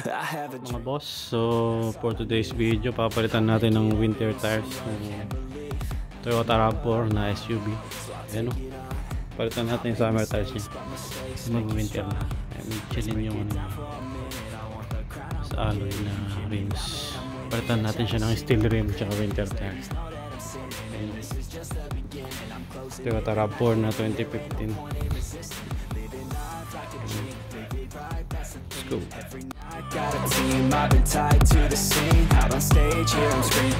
Mga boss, so for today's video papalitan natin ng winter tires ng Toyota RAV4 na SUV. Ayan o, palitan natin yung summer tires niya, mag-winter na. Chillin yung sa alloy na rims. Palitan natin siya ng steel rim tsaka winter tires. Toyota RAV4 na 2015. Let's go. Got a team, I've been tied to the scene. Out on stage, here I'm scream.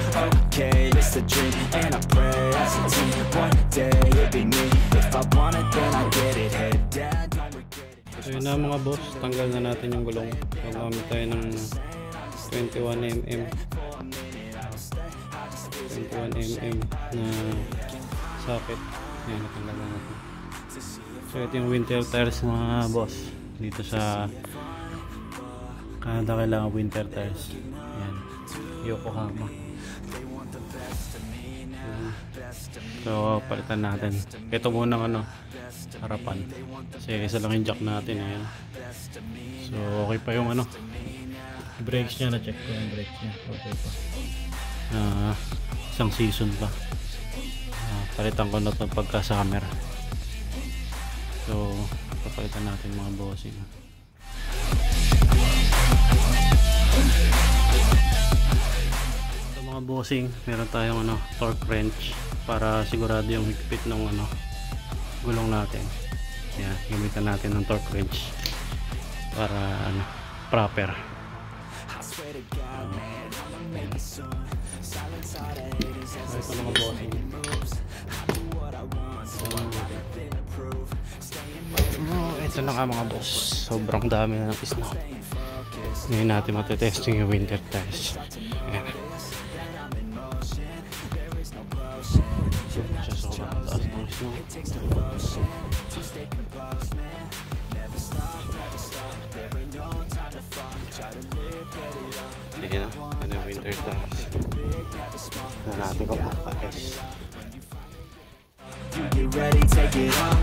Okay, this the dream, and I pray as a team. One day it'll be me. If I want it, then I get it. Head down, don't regret it. So yun na mga boss, tanggal na natin yung gulong. Gagamit tayo ng 21mm 21mm na socket. Yan, natanggal na natin. So ito yung winter tires mga boss. Dito sa Canada kailangan winter tires. Yan, Yokohama. So palitan natin. Ito muna ng harapan. Kasi isa lang yung jack natin. Ayan. So okay pa yung brakes niya. Na-check ko yung brakes niya. Okay pa. Isang season pa. Palitan ko na ito pagka summer. So papalitan natin mga bossing. Ito mga bossing, meron tayong torque wrench para sigurado yung higpit ng gulong natin. Yan, gamitan natin ng torque wrench para proper. Ito mga bossing. Ito na nga mga boss, sobrang dami na ng snow. Ngayon natin matetesting yung winter tires. Ayan. Sobrang taas ng snow. Ayan na yung winter tires. Na natin kung makakais. You get ready, take it on.